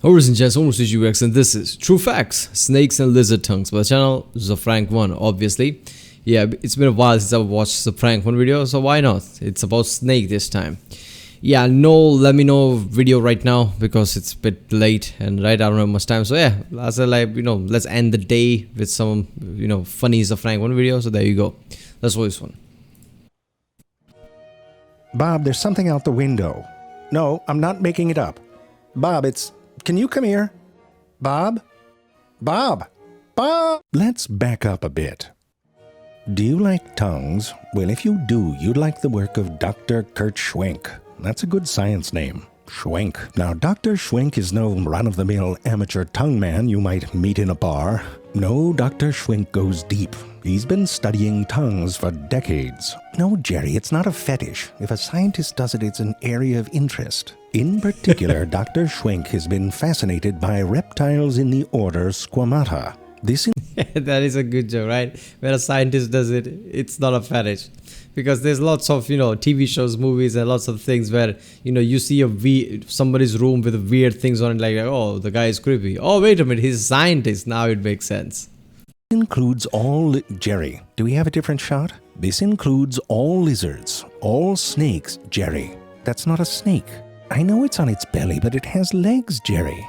Ladies and gents, I'm UX and this is True Facts, Snakes and Lizard Tongues by the channel zefrank1, obviously. Yeah, it's been a while since I watched zefrank1 video, so why not? It's about snake this time. Yeah, no let me know video right now because it's a bit late and I don't have much time. So yeah, I said let's end the day with some, funny zefrank1 video. So there you go. Let's watch this one. Bob, there's something out the window. No, I'm not making it up. Bob, can you come here? Bob? Bob! Bob! Let's back up a bit. Do you like tongues? Well, if you do, you'd like the work of Dr. Kurt Schwenk. That's a good science name. Schwenk. Now, Dr. Schwenk is no run-of-the-mill amateur tongue man you might meet in a bar. No, Dr. Schwenk goes deep. He's been studying tongues for decades. No, Jerry, it's not a fetish. If a scientist does it, it's an area of interest. In particular, Dr. Schwenk has been fascinated by reptiles in the order Squamata. That is a good joke, right? When a scientist does it, it's not a fetish. Because there's lots of, TV shows, movies, and lots of things where, you see somebody's room with weird things on it, like, oh, the guy is creepy. Oh, wait a minute, he's a scientist. Now it makes sense. Includes all... Jerry, do we have a different shot? This includes all lizards, all snakes, Jerry. That's not a snake. I know it's on its belly, but it has legs, Jerry.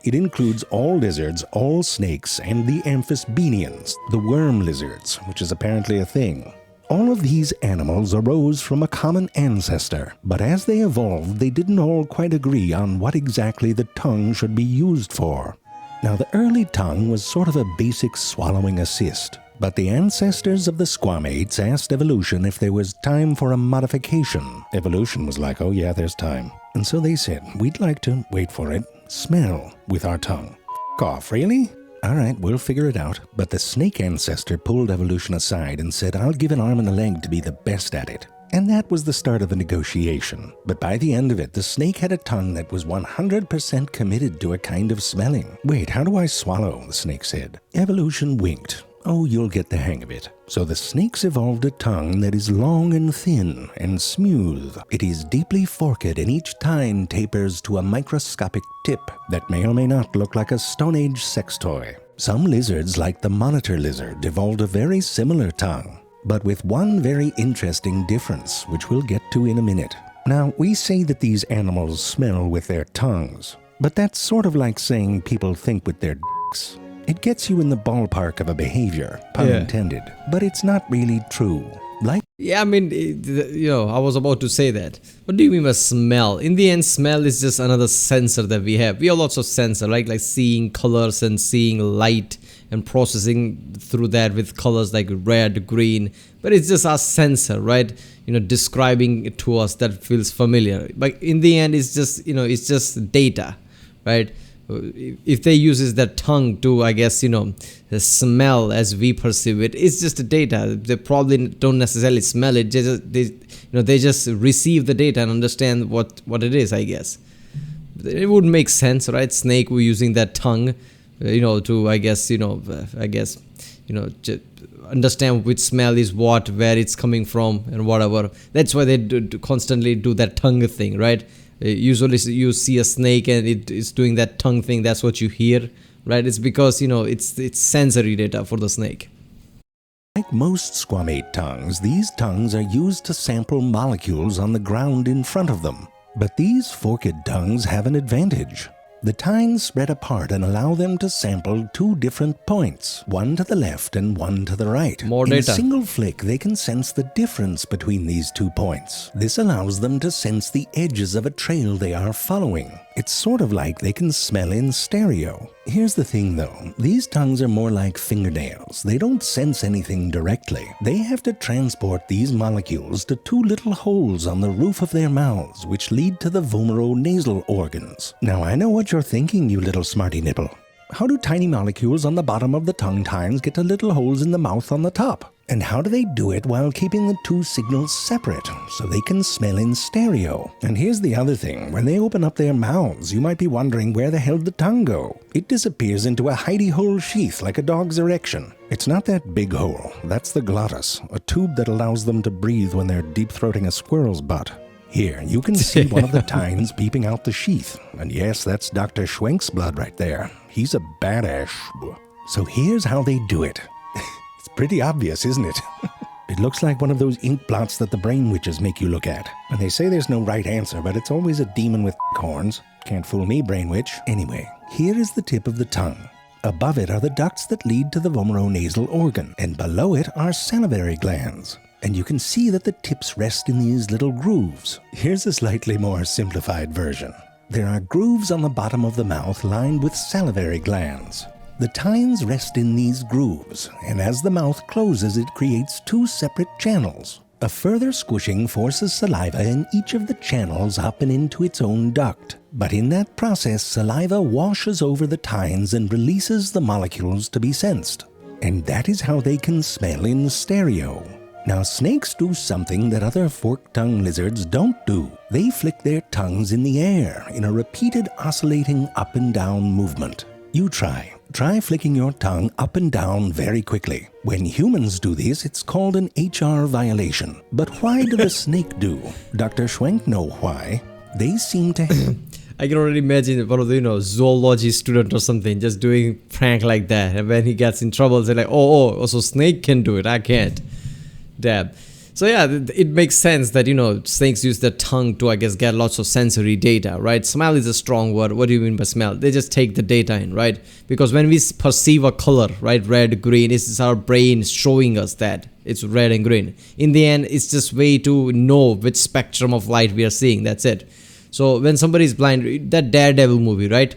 It includes all lizards, all snakes, and the amphisbaenians, the worm lizards, which is apparently a thing. All of these animals arose from a common ancestor, but as they evolved, they didn't all quite agree on what exactly the tongue should be used for. Now, the early tongue was sort of a basic swallowing assist, but the ancestors of the squamates asked evolution if there was time for a modification. Evolution was like, oh yeah, there's time. And so they said, we'd like to, wait for it, smell with our tongue. F*** off, really? All right, we'll figure it out. But the snake ancestor pulled evolution aside and said, I'll give an arm and a leg to be the best at it. And that was the start of the negotiation. But by the end of it, the snake had a tongue that was 100% committed to a kind of smelling. Wait, how do I swallow? The snake said. Evolution winked. Oh, you'll get the hang of it. So the snakes evolved a tongue that is long and thin and smooth. It is deeply forked and each tine tapers to a microscopic tip that may or may not look like a Stone Age sex toy. Some lizards, like the monitor lizard, evolved a very similar tongue, but with one very interesting difference, which we'll get to in a minute. Now, we say that these animals smell with their tongues, but that's sort of like saying people think with their dicks. It gets you in the ballpark of a behavior, pun intended, but it's not really true. Yeah, I mean, I was about to say that. What do you mean by smell? In the end, smell is just another sensor that we have. We have lots of sensors, right? Like seeing colors and seeing light and processing through that with colors like red, green. But it's just our sensor, right? Describing it to us that feels familiar. But in the end, it's just, it's just data, right? If they uses their tongue to, I guess, the smell as we perceive it, it's just the data. They probably don't necessarily smell it. They just receive the data and understand what it is, I guess. It would make sense, right? Snake were using their tongue, to, understand which smell is what, where it's coming from, and whatever. That's why they constantly do that tongue thing, right? Usually you see a snake and it is doing that tongue thing. That's what you hear, right? It's because, it's sensory data for the snake. Like most squamate tongues, these tongues are used to sample molecules on the ground in front of them. But these forked tongues have an advantage. The tines spread apart and allow them to sample two different points, one to the left and one to the right. More data. In a single flick, they can sense the difference between these 2 points. This allows them to sense the edges of a trail they are following. It's sort of like they can smell in stereo. Here's the thing though, these tongues are more like fingernails. They don't sense anything directly. They have to transport these molecules to 2 little holes on the roof of their mouths, which lead to the vomeronasal organs. Now I know what you're thinking, you little smarty nipple. How do tiny molecules on the bottom of the tongue tines get to little holes in the mouth on the top? And how do they do it while keeping the 2 signals separate, so they can smell in stereo? And here's the other thing, when they open up their mouths, you might be wondering where the hell did the tongue go? It disappears into a hidey hole sheath like a dog's erection. It's not that big hole, that's the glottis, a tube that allows them to breathe when they're deep-throating a squirrel's butt. Here, you can see one of the tines peeping out the sheath. And yes, that's Dr. Schwenk's blood right there. He's a badass. So here's how they do it. It's pretty obvious, isn't it? It looks like one of those ink blots that the brain witches make you look at. And they say there's no right answer, but it's always a demon with horns. Can't fool me, brain witch. Anyway, here is the tip of the tongue. Above it are the ducts that lead to the vomeronasal organ, and below it are salivary glands. And you can see that the tips rest in these little grooves. Here's a slightly more simplified version. There are grooves on the bottom of the mouth lined with salivary glands. The tines rest in these grooves, and as the mouth closes, it creates two separate channels. A further squishing forces saliva in each of the channels up and into its own duct. But in that process, saliva washes over the tines and releases the molecules to be sensed. And that is how they can smell in stereo. Now, snakes do something that other fork-tongued lizards don't do. They flick their tongues in the air in a repeated oscillating up and down movement. You try. Try flicking your tongue up and down very quickly. When humans do this, it's called an HR violation. But why do the snake do? Dr. Schwenk know why. They seem to... I can already imagine one of the, zoology student or something just doing prank like that. And when he gets in trouble, they're like, oh, so snake can do it, I can't. Dab. So yeah, it makes sense that, snakes use their tongue to, I guess, get lots of sensory data, right? Smell is a strong word. What do you mean by smell? They just take the data in, right? Because when we perceive a color, right, red, green, it's our brain showing us that it's red and green. In the end, it's just way to know which spectrum of light we are seeing. That's it. So when somebody is blind, that Daredevil movie, right?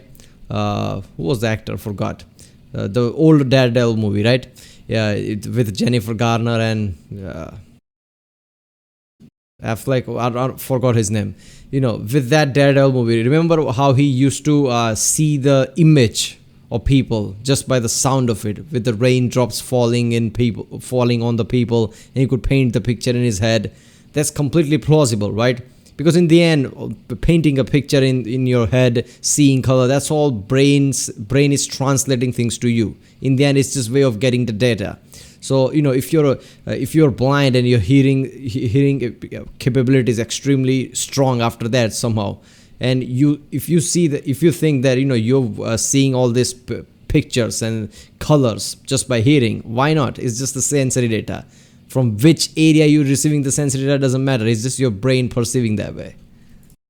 Who was the actor? Forgot. The old Daredevil movie, right? Yeah, with Jennifer Garner and Affleck. I forgot his name. With that Daredevil movie, remember how he used to see the image of people just by the sound of it, with the raindrops falling on the people, and he could paint the picture in his head. That's completely plausible, right? Because in the end, painting a picture in your head, seeing color, that's all brain is translating things to you. In the end, it's just way of getting the data. So if you're blind and your hearing capability is extremely strong after that somehow, and if you think that you're seeing all these pictures and colors just by hearing, why not? It's just the sensory data. From which area you're receiving the sensory data doesn't matter. It's just your brain perceiving that way.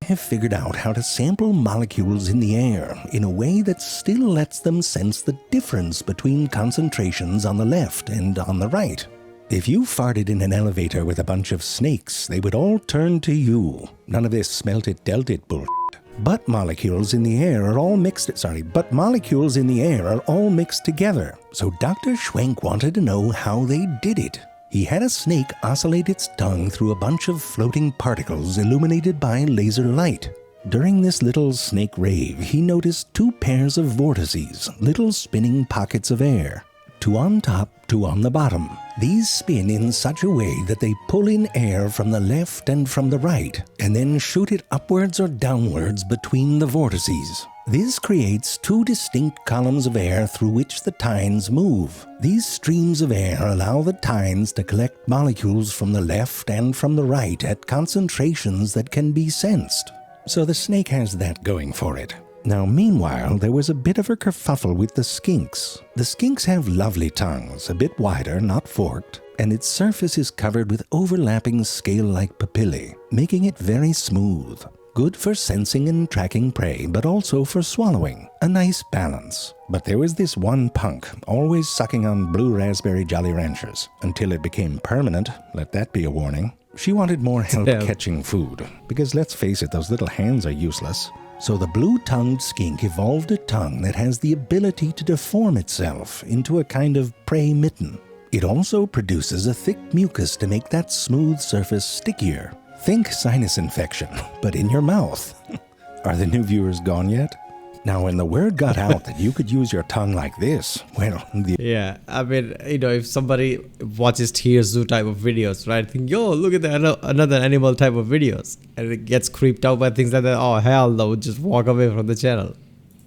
I have figured out how to sample molecules in the air in a way that still lets them sense the difference between concentrations on the left and on the right. If you farted in an elevator with a bunch of snakes, they would all turn to you. None of this smelt it, dealt it bullshit. But molecules in the air are all mixed together. So Dr. Schwenk wanted to know how they did it. He had a snake oscillate its tongue through a bunch of floating particles illuminated by laser light. During this little snake rave, he noticed two pairs of vortices, little spinning pockets of air. Two on top, two on the bottom. These spin in such a way that they pull in air from the left and from the right, and then shoot it upwards or downwards between the vortices. This creates two distinct columns of air through which the tines move. These streams of air allow the tines to collect molecules from the left and from the right at concentrations that can be sensed. So the snake has that going for it. Now, meanwhile, there was a bit of a kerfuffle with the skinks. The skinks have lovely tongues, a bit wider, not forked, and its surface is covered with overlapping scale-like papillae, making it very smooth. Good for sensing and tracking prey, but also for swallowing. A nice balance. But there was this one punk, always sucking on blue raspberry Jolly Ranchers. Until it became permanent, let that be a warning. She wanted more help catching food, because let's face it, those little hands are useless. So the blue-tongued skink evolved a tongue that has the ability to deform itself into a kind of prey mitten. It also produces a thick mucus to make that smooth surface stickier. Think sinus infection, but in your mouth. Are the new viewers gone yet? Now, when the word got out that you could use your tongue like this, well... Yeah, I mean, if somebody watches Tier Zoo type of videos, right, think, yo, look at that, another animal type of videos, and it gets creeped out by things like that, oh, hell no, just walk away from the channel.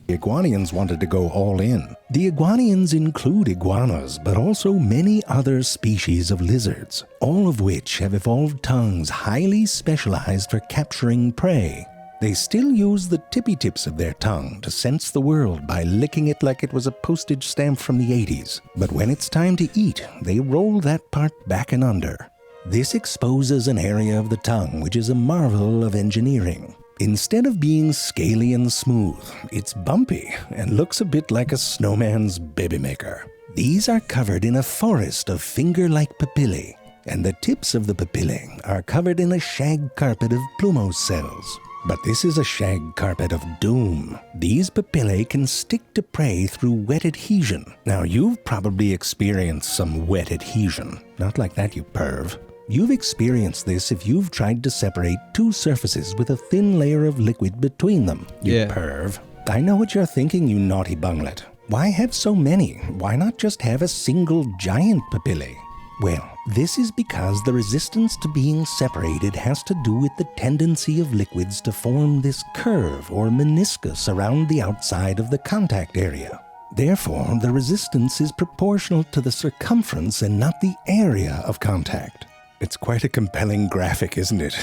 iguanians wanted to go all in. The iguanians include iguanas, but also many other species of lizards, all of which have evolved tongues highly specialized for capturing prey. They still use the tippy tips of their tongue to sense the world by licking it like it was a postage stamp from the 80s. But when it's time to eat, they roll that part back and under. This exposes an area of the tongue which is a marvel of engineering. Instead of being scaly and smooth, it's bumpy and looks a bit like a snowman's baby maker. These are covered in a forest of finger-like papillae, and the tips of the papillae are covered in a shag carpet of plumose cells. But this is a shag carpet of doom. These papillae can stick to prey through wet adhesion. Now, you've probably experienced some wet adhesion. Not like that, you perv. You've experienced this if you've tried to separate two surfaces with a thin layer of liquid between them, you perv. I know what you're thinking, you naughty bunglet. Why have so many? Why not just have a single giant papillae? Well, this is because the resistance to being separated has to do with the tendency of liquids to form this curve or meniscus around the outside of the contact area. Therefore, the resistance is proportional to the circumference and not the area of contact. It's quite a compelling graphic, isn't it?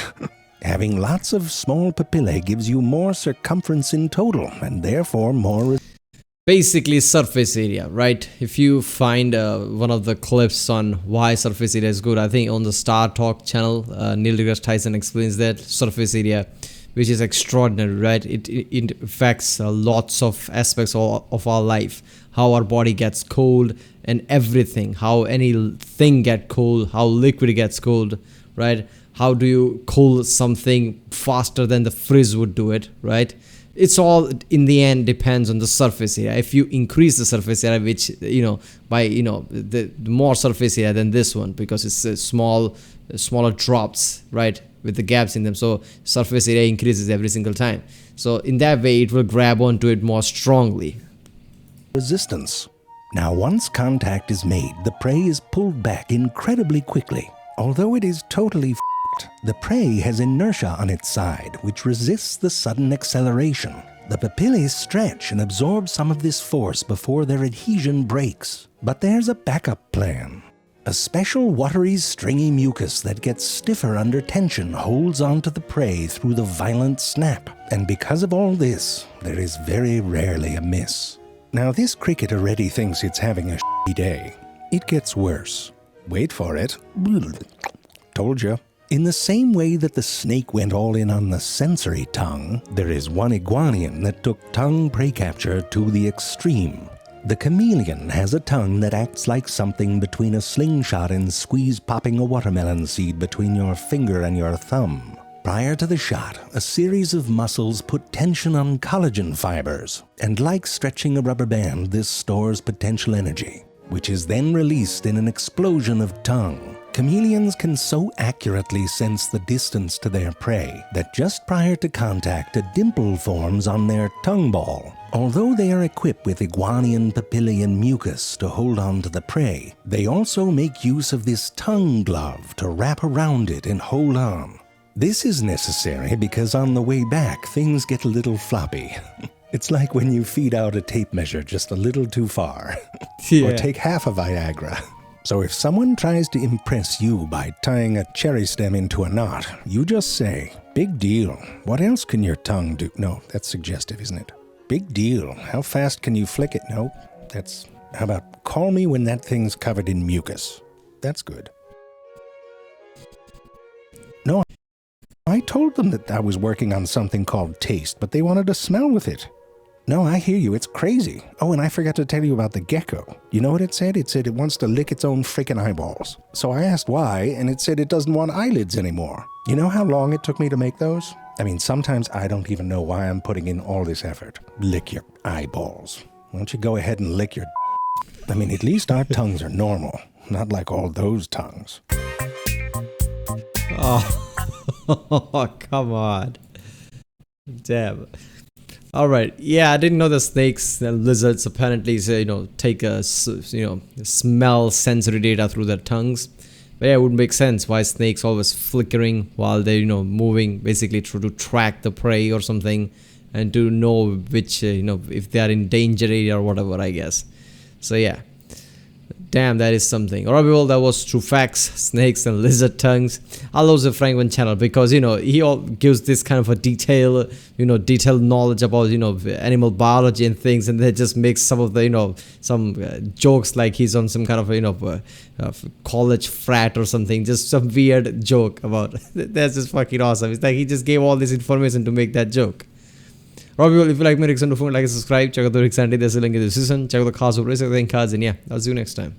Having lots of small papillae gives you more circumference in total, and therefore more... Basically surface area, right? If you find one of the clips on why surface area is good, I think on the Star Talk channel, Neil deGrasse Tyson explains that surface area, which is extraordinary, right? It affects lots of aspects of our life, how our body gets cold and everything, how anything gets cold, how liquid gets cold, right? How do you cool something faster than the fridge would do it, right? It's all in the end depends on the surface area. If you increase the surface area, which by the more surface area than this one, because it's smaller drops, right, with the gaps in them, so surface area increases every single time. So in that way, it will grab onto it more strongly. Resistance. Now, once contact is made, the prey is pulled back incredibly quickly. Although it is totally the prey has inertia on its side, which resists the sudden acceleration. The papillae stretch and absorb some of this force before their adhesion breaks. But there's a backup plan. A special watery, stringy mucus that gets stiffer under tension holds onto the prey through the violent snap. And because of all this, there is very rarely a miss. Now, this cricket already thinks it's having a shitty day. It gets worse. Wait for it. Told you. In the same way that the snake went all in on the sensory tongue, there is one iguanian that took tongue prey capture to the extreme. The chameleon has a tongue that acts like something between a slingshot and squeeze popping a watermelon seed between your finger and your thumb. Prior to the shot, a series of muscles put tension on collagen fibers, and like stretching a rubber band, this stores potential energy, which is then released in an explosion of tongue. Chameleons can so accurately sense the distance to their prey that just prior to contact, a dimple forms on their tongue ball. Although they are equipped with iguanian papillae and mucus to hold on to the prey, they also make use of this tongue glove to wrap around it and hold on. This is necessary because on the way back, things get a little floppy. It's like when you feed out a tape measure just a little too far. Or take half a Viagra. So if someone tries to impress you by tying a cherry stem into a knot, you just say, "Big deal. What else can your tongue do?" No, that's suggestive, isn't it? "Big deal. How fast can you flick it?" No, that's... How about, "Call me when that thing's covered in mucus." That's good. No, I told them that I was working on something called taste, but they wanted to smell with it. No, I hear you. It's crazy. Oh, and I forgot to tell you about the gecko. You know what it said? It said it wants to lick its own freaking eyeballs. So I asked why, and it said it doesn't want eyelids anymore. You know how long it took me to make those? I mean, sometimes I don't even know why I'm putting in all this effort. Lick your eyeballs. Why don't you go ahead and lick your... I mean, at least our tongues are normal, not like all those tongues. Oh, come on. Damn. All right. Yeah, I didn't know the snakes and lizards apparently, take a, smell sensory data through their tongues. But yeah, it would make sense why snakes always flickering while they're, moving, basically to track the prey or something. and to know which if they are in danger area or whatever, I guess. So yeah, damn, that is something. Alright people, that was True Facts, Snakes and Lizard Tongues. I love the Frank1 channel because he all gives this kind of a detailed knowledge about animal biology and things, and they just makes some of the some jokes like he's on some kind of college frat or something, just some weird joke about that's just fucking awesome. It's like he just gave all this information to make that joke. Alright people, if you like my reaction to phone, like and subscribe. Check out the Rick Sandy, there's a link in the description. Check out the cars over, and yeah, I'll see you next time.